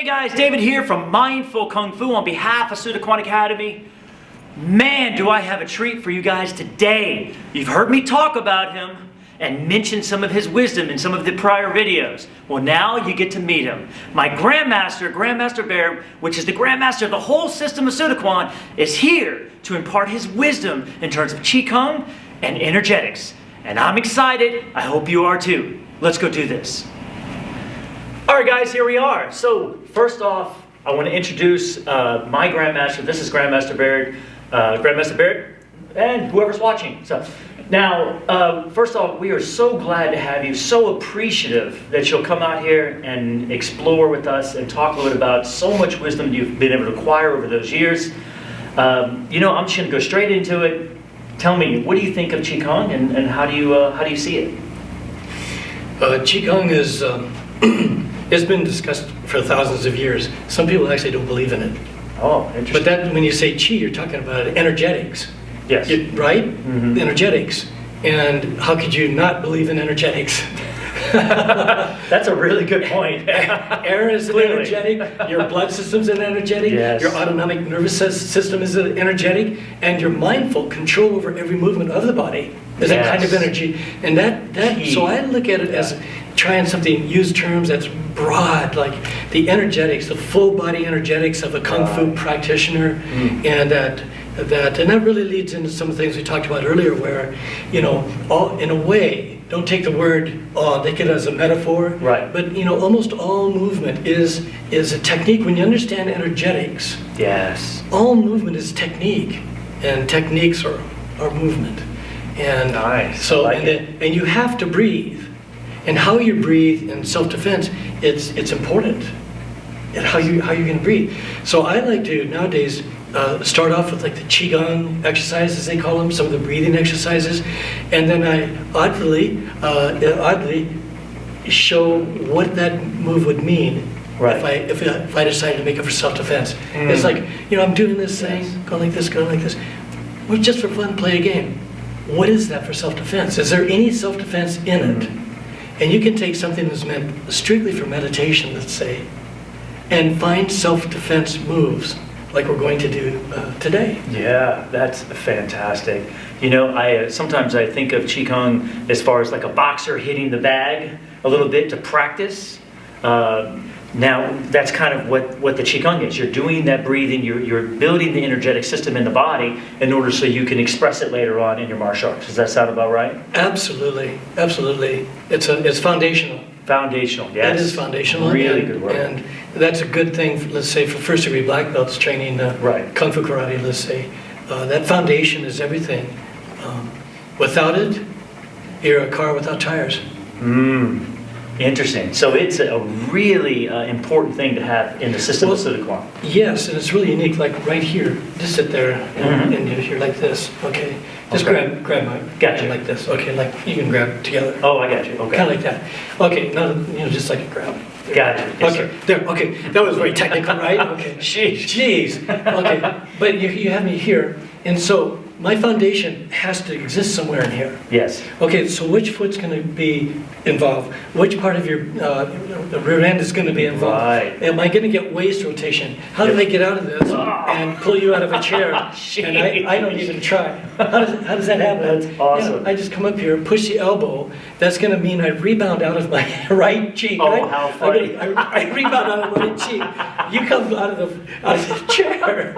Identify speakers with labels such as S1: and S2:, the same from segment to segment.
S1: Hey guys, David here from Mindful Kung Fu on behalf of Sudaquan Academy. Man, do I have a treat for you guys today. You've heard me talk about him and mention some of his wisdom in some of the prior videos. Well, now you get to meet him. My Grandmaster, Grandmaster Baird, which is the Grandmaster of the whole system of Sudaquan, is here to impart his wisdom in terms of Qigong and energetics. And I'm excited. I hope you are too. Let's go do this. All right, guys, here we are. So first off, I want to introduce my Grandmaster. This is Grandmaster Baird, and whoever's watching. So now, first off, we are so glad to have you, so appreciative that you'll come out here and explore with us and talk a little bit about so much wisdom you've been able to acquire over those years. I'm just going to go straight into it. Tell me, what do you think of Qigong, and how do you see it?
S2: Qigong is it's been discussed for thousands of years. Some people actually don't believe in it.
S1: Oh, interesting.
S2: But that, when you say Qi, you're talking about energetics.
S1: Yes.
S2: Right?
S1: Mm-hmm.
S2: Energetics. And how could you not believe in energetics?
S1: That's a really good point.
S2: Air is energetic, your blood system's energetic,
S1: yes.
S2: Your autonomic nervous system is energetic, and your mindful control over every movement of the body is a kind of energy. And so I look at it as trying something, use terms that's broad, like the energetics, the full body energetics of a Kung Fu practitioner, and that really leads into some of the things we talked about earlier, where, all in a way, don't take the word, take it as a metaphor,
S1: right?
S2: But almost all movement is a technique. When you understand energetics,
S1: yes,
S2: all movement is technique, and techniques are movement. And
S1: nice.
S2: So and you have to breathe, and how you breathe in self-defense, it's important, and how you're going to breathe. So I like to nowadays start off with like the Qigong exercises, they call them, some of the breathing exercises, and then I oddly show what that move would mean.
S1: Right.
S2: If I decided to make it for self-defense. It's like, I'm doing this thing, going like this. Well, just for fun, play a game. What is that for self-defense? Is there any self-defense in it? And you can take something that's meant strictly for meditation, let's say, and find self-defense moves like we're going to do today.
S1: Yeah, that's fantastic. Sometimes I think of Qigong as far as like a boxer hitting the bag a little bit to practice. Now, that's kind of what the Qigong is. You're doing that breathing, you're building the energetic system in the body in order so you can express it later on in your martial arts. Does that sound about right?
S2: Absolutely, absolutely. It's foundational.
S1: Foundational, yes.
S2: It is foundational.
S1: Really good work.
S2: And that's a good thing, let's say, for first-degree black belts training Kung Fu Karate, let's say. That foundation is everything. Without it, you're a car without tires.
S1: Interesting. So it's a really important thing to have in the system of Sudaquan.
S2: Yes, and it's really unique. Like right here, just sit there and you're here like this. Okay, just grab my
S1: gotcha.
S2: Like this. Okay, like you can grab it together.
S1: Oh, I got you. Okay.
S2: Kind of like that. Okay, now just like a grab.
S1: Gotcha. Yes,
S2: okay, there. Okay, that was very technical, right? Okay. Jeez. Okay, but you have me here, and so my foundation has to exist somewhere in here.
S1: Yes.
S2: Okay, so which foot's going to be involved? Which part of your rear end is going to be involved?
S1: Right.
S2: Am I going to get waist rotation? How do I get out of this and pull you out of a chair? And I don't even try. How does that happen?
S1: That's awesome.
S2: I just come up here, push the elbow. That's going to mean I rebound out of my right cheek.
S1: Oh,
S2: right?
S1: how funny.
S2: I rebound out of my right cheek. You come out of the chair.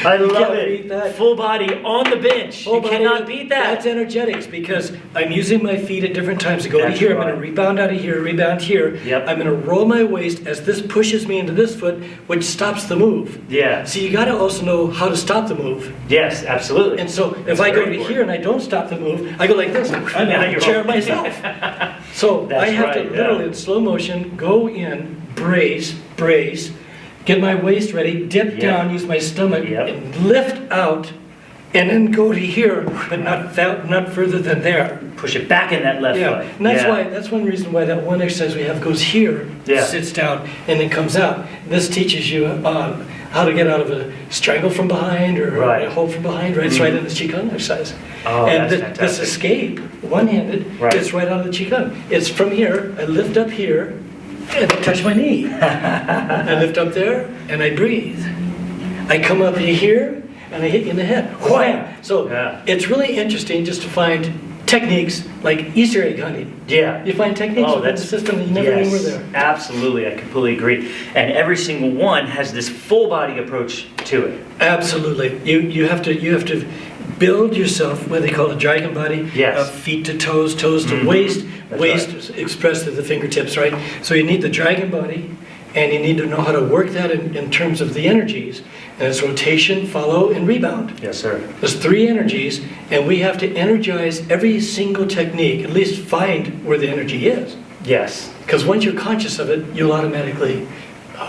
S1: I love it. Full body on the bench. You cannot beat that.
S2: That's energetics, because I'm using my feet at different times to go to here. I'm going to rebound out of here, rebound here.
S1: Yep.
S2: I'm going to roll my waist as this pushes me into this foot, which stops the move.
S1: Yeah.
S2: So you got to also know how to stop the move.
S1: Yes, absolutely.
S2: And so if I go to here and I don't stop the move, I go like this. I'm in the chair myself. So I have to literally, in slow motion, go in, brace, get my waist ready, dip down, use my stomach, and lift out, and then go to here, but not further than there.
S1: Push it back in that left foot.
S2: And that's one reason why that one exercise we have goes here, sits down, and then comes out. This teaches you how to get out of a strangle from behind or a hold from behind. Right, it's right in the Qigong exercise.
S1: Oh,
S2: and
S1: that's fantastic.
S2: This escape, one-handed, it's right out of the Qigong. It's from here. I lift up here, and I touch my knee. I lift up there and I breathe. I come up here and I hit you in the head. Wham! So it's really interesting just to find techniques like Easter egg hunting.
S1: Yeah.
S2: You find techniques within the system that you never knew were there.
S1: Absolutely, I completely agree. And every single one has this full body approach to it.
S2: Absolutely. You have to build yourself what they call a dragon body.
S1: Yes.
S2: Feet to toes, toes to waist, waist expressed to the fingertips, right? So you need the dragon body, and you need to know how to work that in terms of the energies. And it's rotation, follow, and rebound.
S1: Yes, sir.
S2: There's 3 energies, and we have to energize every single technique, at least find where the energy is.
S1: Yes.
S2: Because once you're conscious of it, you'll automatically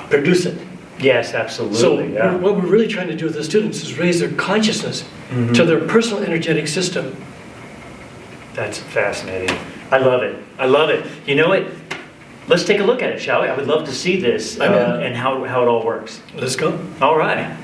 S2: produce it.
S1: Yes, absolutely.
S2: So what we're really trying to do with the students is raise their consciousness to their personal energetic system.
S1: That's fascinating. I love it. I love it. You know what? Let's take a look at it, shall we? I would love to see this and how it all works.
S2: Let's go.
S1: All right.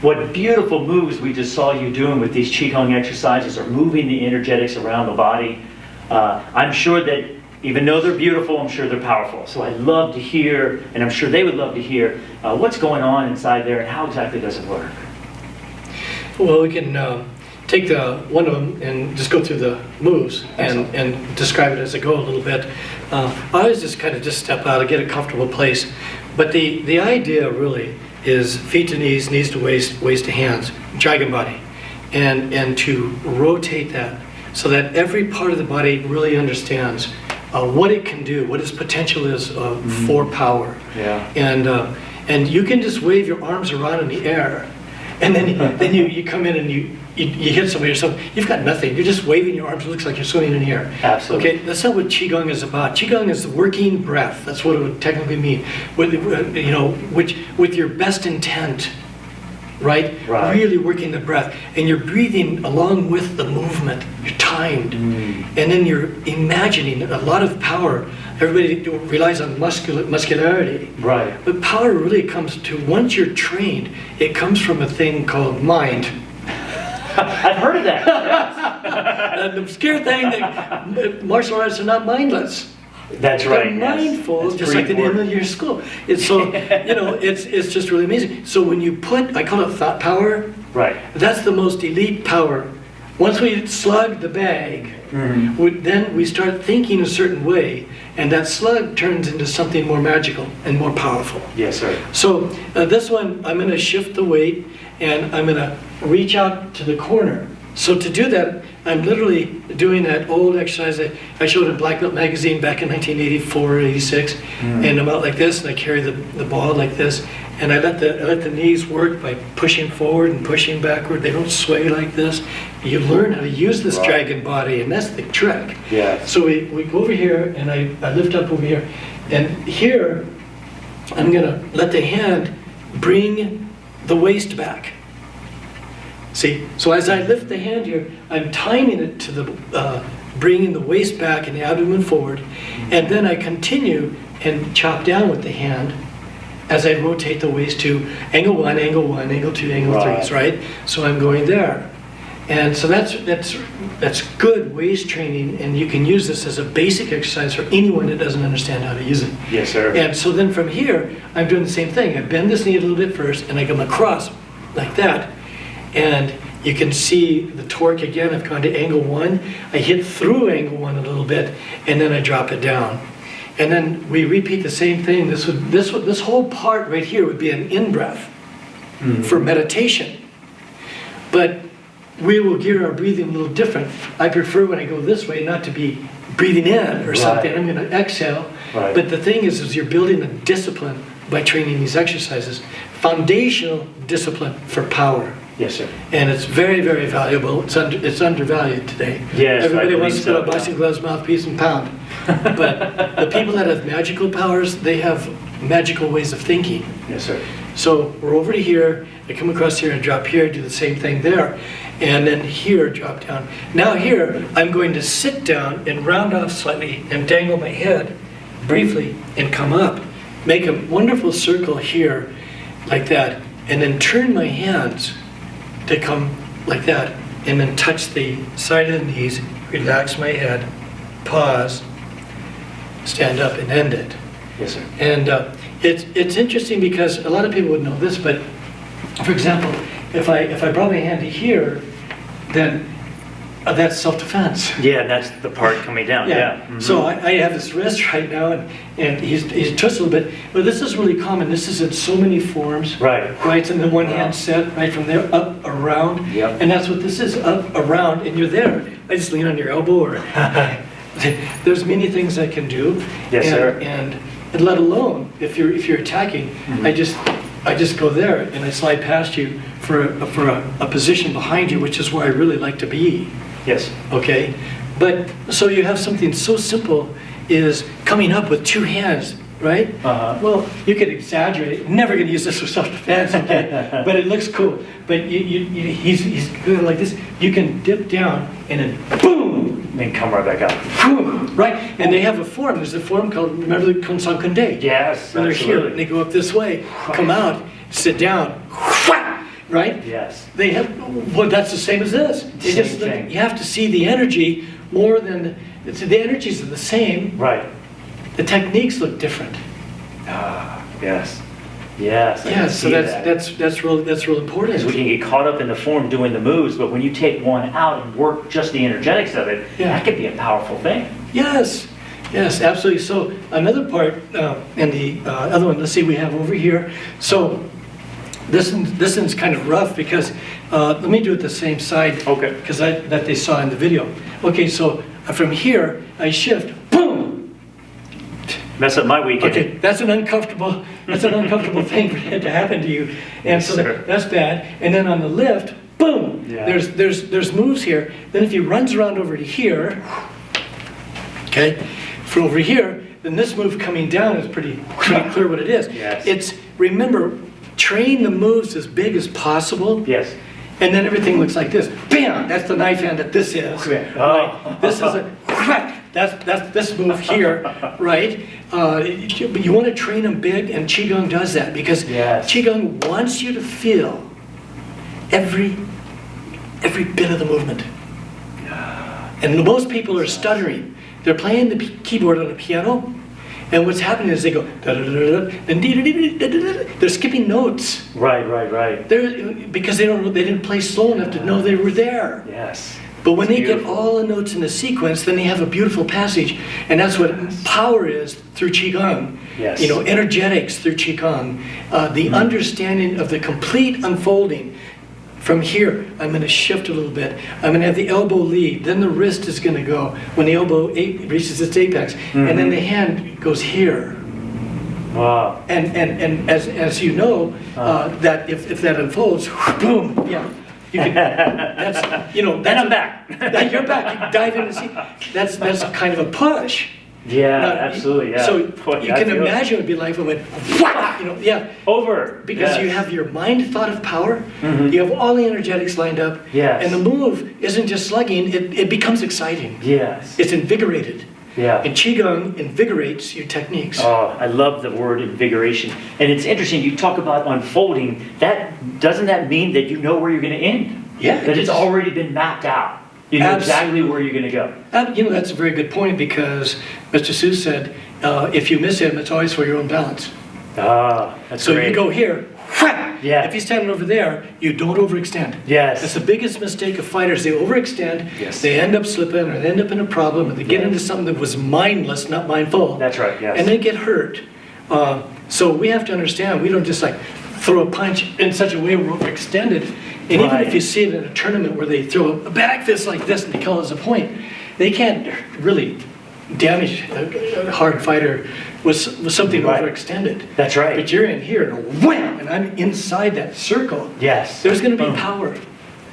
S1: What beautiful moves we just saw you doing with these Qigong exercises are moving the energetics around the body. I'm sure that even though they're beautiful, I'm sure they're powerful. So I'd love to hear, and I'm sure they would love to hear, what's going on inside there and how exactly does it work?
S2: Well, we can take one of them and just go through the moves and describe it as I go a little bit. I always just kind of step out and get a comfortable place. But the idea really is feet to knees, knees to waist, waist to hands, dragon body. And to rotate that so that every part of the body really understands what it can do, what its potential is for power.
S1: Yeah.
S2: And you can just wave your arms around in the air, and then you come in and you hit somebody or something. You've got nothing. You're just waving your arms. It looks like you're swimming in the air.
S1: Absolutely.
S2: Okay, that's not what Qigong is about. Qigong is the working breath. That's what it would technically mean. With your best intent, right? Really working the breath, and you're breathing along with the movement. You're timed, and then you're imagining a lot of power. Everybody relies on muscularity,
S1: right?
S2: But power really comes to, once you're trained, it comes from a thing called mind.
S1: I've heard of that. Yes.
S2: The obscure thing that martial arts are not mindless.
S1: That's right.
S2: They're mindful,
S1: That's
S2: just like the name of your school. It's so it's just really amazing. So when you put, I call it thought power.
S1: Right.
S2: That's the most elite power. Once we slug the bag, then we start thinking a certain way, and that slug turns into something more magical and more powerful.
S1: Yes, sir.
S2: So this one, I'm going to shift the weight, and I'm going to reach out to the corner. So to do that, I'm literally doing that old exercise that I showed in Black Belt magazine back in 1984 or 86, and I'm out like this, and I carry the ball like this, and I let the knees work by pushing forward and pushing backward. They don't sway like this. You learn how to use this dragon body, and that's the trick.
S1: Yeah.
S2: So we go over here, and I lift up over here, and here I'm going to let the hand bring the waist back. See, so as I lift the hand here, I'm timing it to the bringing the waist back and the abdomen forward, and then I continue and chop down with the hand as I rotate the waist to angle 1, angle 1, angle 2, angle 3, right? So I'm going there. And so that's good waist training, and you can use this as a basic exercise for anyone that doesn't understand how to use it.
S1: Yes, sir.
S2: And so then from here, I'm doing the same thing. I bend this knee a little bit first, and I come across like that. And you can see the torque again. I've gone to angle 1. I hit through angle 1 a little bit, and then I drop it down. And then we repeat the same thing. This whole part right here would be an in-breath for meditation. But we will gear our breathing a little different. I prefer when I go this way not to be breathing in or something. I'm going to exhale.
S3: Right.
S2: But the thing is you're building a discipline by training these exercises. Foundational discipline for power.
S3: Yes, sir.
S2: And it's very, very valuable. It's undervalued today.
S3: Yes,
S2: Everybody
S3: I
S2: wants to
S3: believe
S2: put on
S3: so,
S2: boxing gloves, mouthpiece, and pound. But the people that have magical powers, they have magical ways of thinking.
S3: Yes, sir.
S2: So we're over to here, I come across here and drop here, do the same thing there, and then here, drop down. Now here, I'm going to sit down and round off slightly and dangle my head briefly and come up. Make a wonderful circle here, like that, and then turn my hands to come like that, and then touch the side of the knees, relax my head, pause, stand up and end it.
S3: Yes, sir.
S2: And it's interesting because a lot of people would know this, but for example, if I brought my hand to here, then that's self-defense.
S1: Yeah, that's the part coming down. Yeah. Mhm.
S2: So I have this wrist right now, and he's twisted a little bit. But this is really common. This is in so many forms.
S1: Right.
S2: Right. And then one hand set right from there up around.
S1: Yep.
S2: And that's what this is, up around, and you're there. I just lean on your elbow, or there's many things I can do.
S1: Yes, sir.
S2: And let alone if you're attacking,
S1: Mhm.
S2: I just go there and I slide past you for a position behind you, which is where I really like to be.
S1: Yes.
S2: Okay, but so you have something so simple is coming up with two hands, right?
S1: Uh-huh.
S2: Well, you could exaggerate. Never going to use this for self-defense, okay? But it looks cool. But he's good like this. You can dip down and then boom,
S1: Then come right back up.
S2: boom, right? And they have a form. There's a form called, remember the Kunsan Kunde?
S1: Yes,
S2: When they're here,
S1: absolutely.
S2: and they go up this way, come out, sit down, whack, right?
S1: Yes.
S2: They have, well, that's the same as this. It's
S1: Same
S2: just
S1: thing.
S2: you have to see the energy more than, the energies are the same,
S1: Right.
S2: the techniques look different.
S1: Ah, yes. Yes. I
S2: Yeah,
S1: can
S2: so
S1: see
S2: that's real
S1: Because
S2: important.
S1: we can get caught up in the form doing the moves, but when you take one out and work just the energetics of it,
S2: Yeah.
S1: that could be a powerful thing.
S2: Yes, yes, absolutely. So another part, and the other one, let's see, we have over here. So this one's kind of rough because, let me do it the same side.
S1: Okay.
S2: Because that they saw in the video. Okay, so from here, I shift, boom.
S1: Mess up my weekend.
S2: Okay, that's an uncomfortable thing to happen to you. And
S1: Yes,
S2: so
S1: sir.
S2: that's bad. And then on the lift, boom,
S1: Yeah.
S2: there's moves here. Then if he runs around over to here, okay, from over here, then this move coming down is pretty clear what it is.
S1: Yes.
S2: It's, remember, train the moves as big as possible.
S1: Yes.
S2: And then everything looks like this. Bam! That's the knife hand that this is.
S1: Okay.
S2: Right?
S1: Oh.
S2: This is a crack. That's this move here, right? But you want to train them big, and Qigong does that because
S1: Yes.
S2: Qigong wants you to feel every bit of the movement. And most people are stuttering. They're playing the keyboard on a piano, and what's happening is they go da da da da and dee da dee da da da. They're skipping notes.
S1: Right.
S2: Because they didn't play slow enough to know they were there.
S1: Yes.
S2: But when
S1: It's
S2: they get
S1: beautiful.
S2: all the notes in the sequence, then they have a beautiful passage, and that's what power is through Qigong.
S1: Yes.
S2: You know, energetics through Qigong, the understanding of the complete unfolding. From here, I'm going to shift a little bit. I'm going to have the elbow lead. Then the wrist is going to go when the elbow reaches its apex, and then the hand goes here.
S1: Wow.
S2: And as you know, that if that unfolds, boom, yeah. You can, that's, you know,
S1: Then I'm
S2: back. You're back. You dive in and see. That's kind of a push.
S1: Yeah,
S2: Now,
S1: absolutely. Yeah.
S2: So
S1: Boy,
S2: you
S1: I
S2: can
S1: feel it.
S2: imagine what it'd be like if it went, whack, you know, yeah.
S1: Over.
S2: Because you
S1: Yes.
S2: have your mind thought of power,
S1: Mhm.
S2: you have all the energetics lined up,
S1: Yes.
S2: and the move isn't just slugging, it becomes exciting.
S1: Yes.
S2: It's invigorated.
S1: Yeah.
S2: And Qigong invigorates your techniques.
S1: Oh, I love the word invigoration. And it's interesting, you talk about unfolding. Doesn't that mean that you know where you're going to end?
S2: Yeah,
S1: That it's
S2: it's-
S1: already been mapped out. You know exactly where you're going to go.
S2: You know, that's a very good point because Mr. Seuss said, if you miss him, it's always for your own balance.
S1: Ah, that's
S2: So
S1: great.
S2: you go here, whack!
S1: Yeah.
S2: If he's standing over there, you don't overextend.
S1: Yes.
S2: That's the biggest mistake of fighters. They overextend,
S1: Yes.
S2: they end up slipping, or they end up in a problem, or they get
S1: Yeah.
S2: into something that was mindless, not mindful.
S1: That's right, yes.
S2: And they get hurt. So we have to understand, we don't just like throw a punch in such a way we're overextended, And even
S1: Right.
S2: if you see it in a tournament where they throw a back fist like this and they call it as a point, they can't really damage a hard fighter with something
S1: Right.
S2: overextended.
S1: That's right.
S2: But you're in here and wham, and I'm inside that circle.
S1: Yes.
S2: There's going to be
S1: Boom.
S2: power.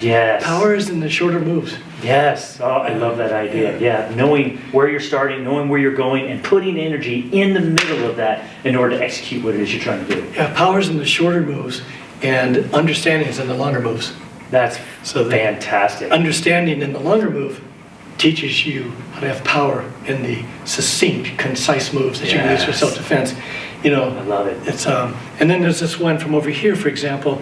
S1: Yes.
S2: Power is in the shorter moves.
S1: Yes. Oh, I love that idea. Yeah. Knowing where you're starting, knowing where you're going, and putting energy in the middle of that in order to execute what it is you're trying to do.
S2: Yeah, power's in the shorter moves, and understanding is in the longer moves.
S1: That's
S2: So the
S1: fantastic.
S2: understanding in the longer move teaches you how to have power in the succinct, concise moves that you can use for
S1: Yes.
S2: self-defense. You know,
S1: I love it.
S2: it's and then there's this one from over here, for example.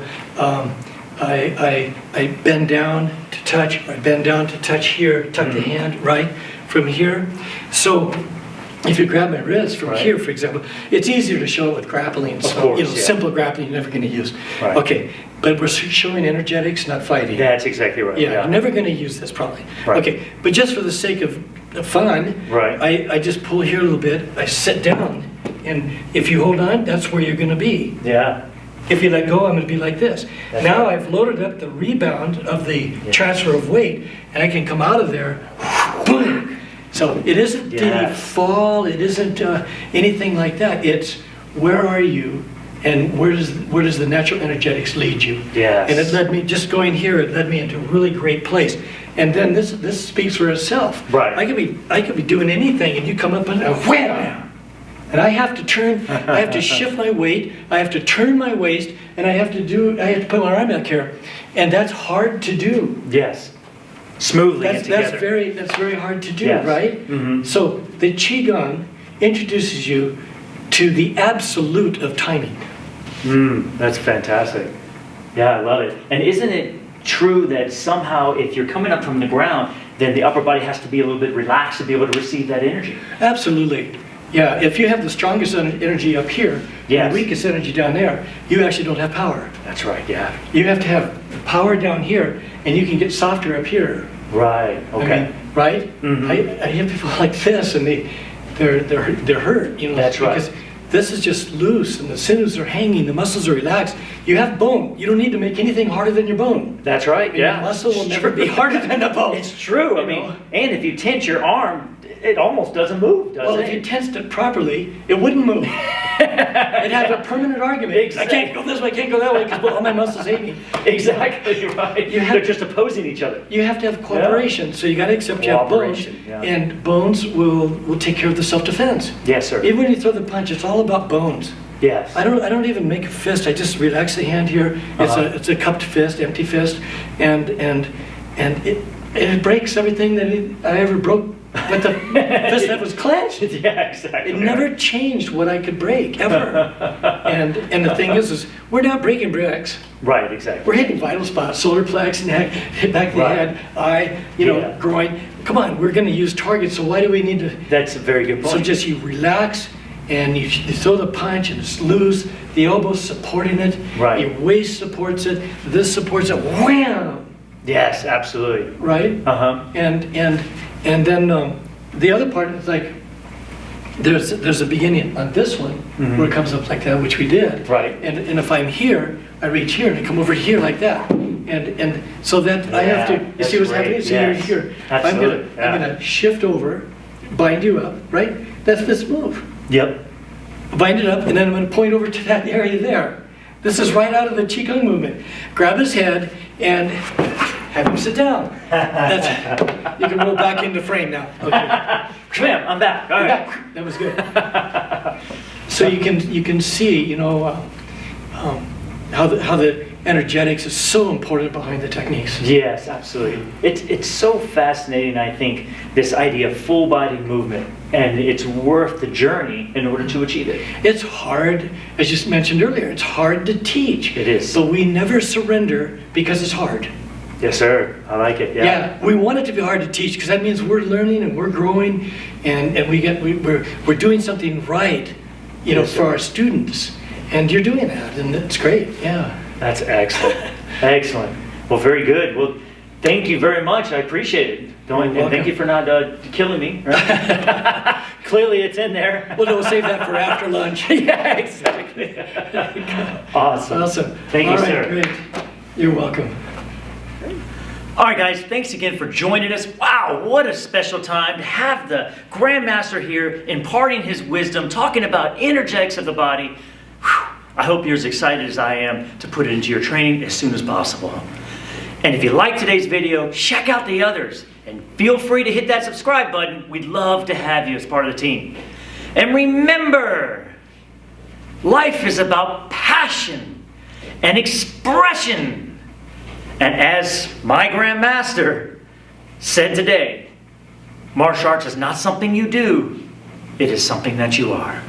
S2: I bend down to touch. I bend down to touch here. Tuck the hand right from here. So if you grab my wrist from
S1: Right.
S2: here, for example, it's easier to show it with grappling. So,
S1: course,
S2: you know,
S1: yeah.
S2: simple grappling you're never going to use.
S1: Right.
S2: Okay, but we're showing energetics, not fighting.
S1: That's exactly right.
S2: Yeah, I'm never going to use this probably.
S1: Right.
S2: Okay, but just for the sake of fun,
S1: Right.
S2: I just pull here a little bit, I sit down, and if you hold on, that's where you're going to be.
S1: Yeah.
S2: If you let go, I'm going to be like this.
S1: That's
S2: Now
S1: right.
S2: I've loaded up the rebound of the transfer of weight, and I can come out of there, boom. So it isn't did he
S1: Yes.
S2: fall, it isn't anything like that. It's where are you, and where does the natural energetics lead you?
S1: Yes.
S2: And it led me, just going here, it led me into a really great place. And then this speaks for itself.
S1: Right.
S2: I could be doing anything, and you come up and wham! And I have to turn, I have to shift my weight, I have to turn my waist, and I have to put my arm back here. And that's hard to do.
S1: Yes. Smoothly and
S2: That's
S1: together.
S2: that's very hard to do,
S1: Yes.
S2: right?
S1: Mhm.
S2: So the Qigong introduces you to the absolute of timing.
S1: That's fantastic. Yeah, I love it. And isn't it true that somehow if you're coming up from the ground, then the upper body has to be a little bit relaxed to be able to receive that energy?
S2: Absolutely. Yeah, if you have the strongest energy up here,
S1: Yes.
S2: and the weakest energy down there, you actually don't have power.
S1: That's right, yeah.
S2: You have to have power down here, and you can get softer up here.
S1: Right, okay.
S2: I mean, right?
S1: Mhm.
S2: I hear people like this, and they're hurt. You know,
S1: That's right.
S2: because this is just loose, and the sinews are hanging, the muscles are relaxed. You have bone. You don't need to make anything harder than your bone.
S1: That's right,
S2: And
S1: yeah.
S2: your muscle will
S1: It's
S2: never
S1: true.
S2: be harder than a bone.
S1: It's true. I
S2: You
S1: mean,
S2: know?
S1: and if you tense your arm, it almost doesn't move, does
S2: Well,
S1: it?
S2: if you tensed it properly, it wouldn't move. It'd have a permanent argument.
S1: Exactly.
S2: I can't go this way, I can't go that way, because all my muscles hate me.
S1: Exactly right.
S2: You have-
S1: They're just opposing each other.
S2: You have to have cooperation, so you got to accept you have bones,
S1: Cooperation, yeah.
S2: and bones will take care of the self-defense.
S1: Yes, sir.
S2: Even when you throw the punch, it's all about bones.
S1: Yes.
S2: I don't even make a fist. I just relax the hand here. It's a cupped fist, empty fist, and it breaks everything that I ever broke with the fist that was clenched.
S1: Yeah, exactly.
S2: It never changed what I could break ever. and the thing is we're not breaking bricks.
S1: Right, exactly.
S2: We're hitting vital spots: solar plex, neck, hit back of the
S1: Right.
S2: head, eye,
S1: Yeah.
S2: groin. Come on, we're going to use targets. So why do we need to?
S1: That's a very good point.
S2: So just you relax, and you throw the punch, and it's loose. The elbow's supporting it.
S1: Right.
S2: Your waist supports it. This supports it. Wham!
S1: Yes, absolutely.
S2: Right.
S1: Uh-huh.
S2: And then the other part is like there's a beginning on this one where it comes up like that, which we did.
S1: Right.
S2: And if I'm here, I reach here and I come over here like that. And so that I have
S1: Yeah,
S2: to. You
S1: that's
S2: see what's
S1: great,
S2: happening? So
S1: yes.
S2: you're here.
S1: Absolutely,
S2: I'm
S1: yeah.
S2: gonna shift over, bind you up. Right. That's this move.
S1: Yep.
S2: Bind it up, and then I'm going to point over to that area there. This is right out of the Qigong movement. Grab his head and have him sit down. That's, you can roll back into frame now. Okay.
S1: Bam, I'm back. All right.
S2: That was good. So you can see, how the energetics is so important behind the techniques.
S1: Yes, absolutely. It's so fascinating, I think, this idea of full body movement, and it's worth the journey in order to achieve it.
S2: It's hard, as you mentioned earlier, it's hard to teach.
S1: It is.
S2: But we never surrender because it's hard.
S1: Yes, sir. I like it. Yeah.
S2: Yeah, we want it to be hard to teach because that means we're learning and we're growing, and we're doing something right,
S1: Yes,
S2: for
S1: sir.
S2: our students, and you're doing that, and it's great. Yeah.
S1: That's excellent. Excellent. Well, very good. Well, thank you very much. I appreciate it.
S2: You're
S1: And
S2: welcome.
S1: thank you for not killing me. Right? Clearly, it's in there.
S2: Well, we'll save that for after lunch.
S1: Yeah, exactly. Awesome.
S2: Awesome.
S1: Thank you,
S2: All right,
S1: sir.
S2: great. You're welcome.
S1: All right, guys, thanks again for joining us. Wow, what a special time to have the Grandmaster here imparting his wisdom, talking about energetics of the body. Whew. I hope you're as excited as I am to put it into your training as soon as possible. And if you like today's video, check out the others. And feel free to hit that subscribe button. We'd love to have you as part of the team. And remember, life is about passion and expression. And as my Grandmaster said today, martial arts is not something you do, it is something that you are.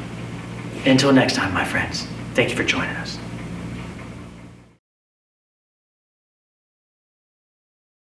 S1: Until next time, my friends, thank you for joining us.